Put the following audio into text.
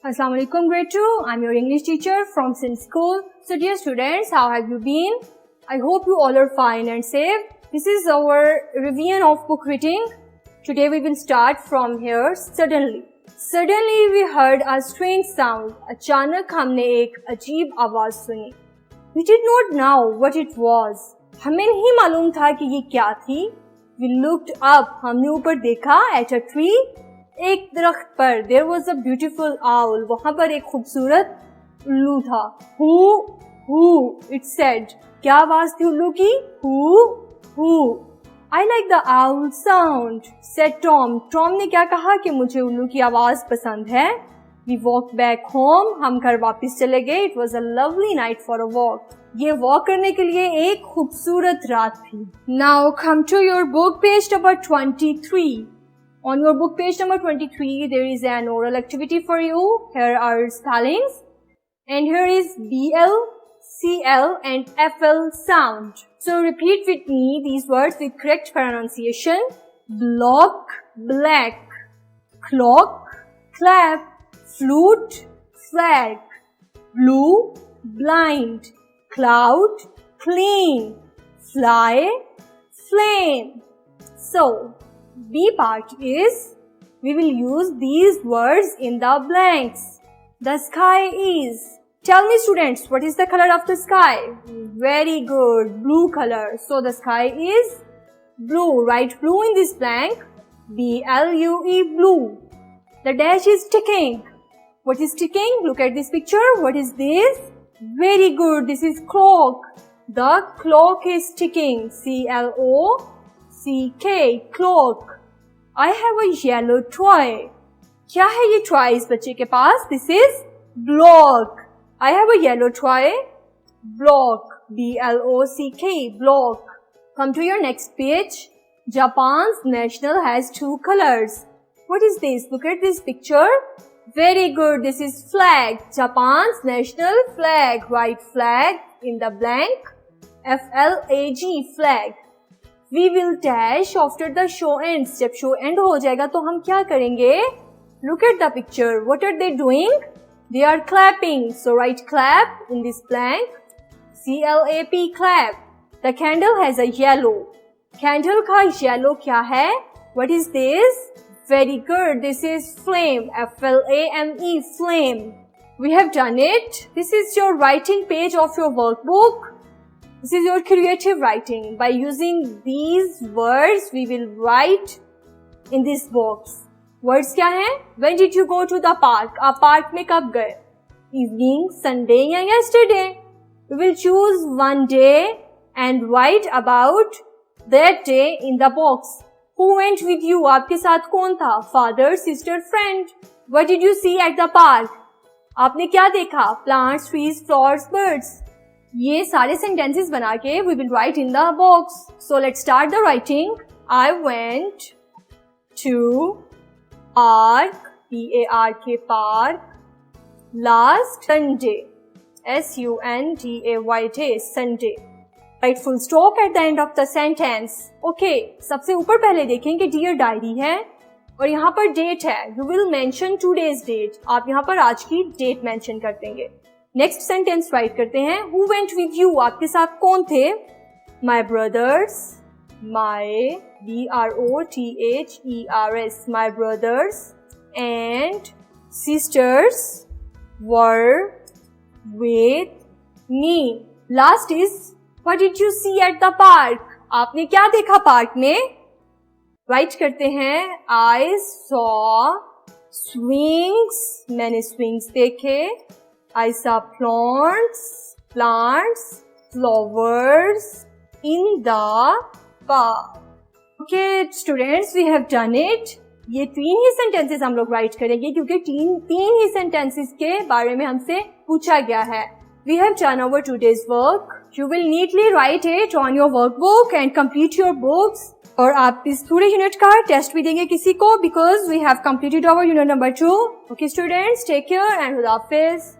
Assalamu alaikum grade 2. I'm your English teacher from Sin School. So dear students, how have you been? I hope you all are fine and safe. This is our revision of book reading. Today we will start from here. Suddenly we heard a strange sound. अचानक हमने एक अजीब आवाज सुनी. We did not know what it was. हमें नहीं मालूम था कि ये क्या थी. We looked up. हमने ऊपर देखा at a tree. एक दरख्त पर there was a beautiful owl. वहाँ पर एक खूबसूरत उल्लू था. Who? It said. क्या आवाज थी उल्लू की? Who? I like the owl sound, said Tom. Tom ने क्या कहा कि मुझे उल्लू की आवाज पसंद है. We walked back home. हम घर वापस चले गए. It was a lovely night for a walk. ये वॉक करने के लिए एक खूबसूरत रात थी. Now come to your book page number 23. On your book page number 23, there is an oral activity for you. Here are spellings. And here is BL, CL and FL sound. So repeat with me these words with correct pronunciation. Block, black, clock, clap, flute, flag, blue, blind, cloud, clean, fly, flame. So, B part is, we will use these words in the blanks. The sky is. Tell me students, what is the color of the sky? Very good, blue color. So the sky is blue. Write blue in this blank. B-L-U-E, blue. The dash is ticking. What is ticking? Look at this picture. What is this? Very good, this is clock. The clock is ticking. C-L-O C-K, clock. I have a yellow toy. क्या है ये toy इस बच्चे के पास? This is block. I have a yellow toy. Block. B-L-O-C-K, block. Come to your next page. Japan's national has two colors. What is this? Look at this picture. Very good. This is flag. Japan's national flag. Write flag in the blank. F-L-A-G, flag. We will dash after the show ends. जब show end हो जाएगा तो हम क्या करेंगे? Look at the picture. What are they doing? They are clapping. So write clap in this blank. C-L-A-P, clap. The candle has a yellow. Candle का yellow क्या है? What is this? Very good. This is flame. F-L-A-M-E, flame. We have done it. This is your writing page of your workbook. This is your creative writing. By using these words, we will write in this box. Words क्या हैं? When did you go to the park? आप park में कब गए? Evening, Sunday या yesterday? We will choose one day and write about that day in the box. Who went with you? आपके साथ कौन था? Father, sister, friend. What did you see at the park? आपने क्या देखा? Plants, trees, flowers, birds. ये सारे sentences बना के we will write in the box. So let's start the writing. I went to park, P-A-R-K, park, last Sunday, S-U-N-D-A-Y-Day, Sunday. Write full stop at the end of the sentence. Okay, सबसे ऊपर पहले देखें कि dear diary है और यहाँ पर date है. You will mention today's date. आप यहाँ पर आज की date mention कर देंगे. नेक्स्ट सेंटेंस राइट करते हैं. Who went with you? आपके साथ कौन थे? My brothers, my B-R-O-T-H-E-R-S, my brothers and sisters were with me. Last is, what did you see at the park? आपने क्या देखा पार्क में? राइट करते हैं. I saw swings, मैंने swings देखे. I saw plants, flowers in the park. Okay, students, we have done it. ये 3 ही sentences हम लोग write करेंगे क्योंकि 3 ही sentences के बारे में हमसे पूछा गया है. We have done our today's work. You will neatly write it on your workbook and complete your books. और आप इस पूरे यूनिट का टेस्ट भी देंगे किसी को because we have completed our unit number 2. Okay, students, take care and Huda Hafiz.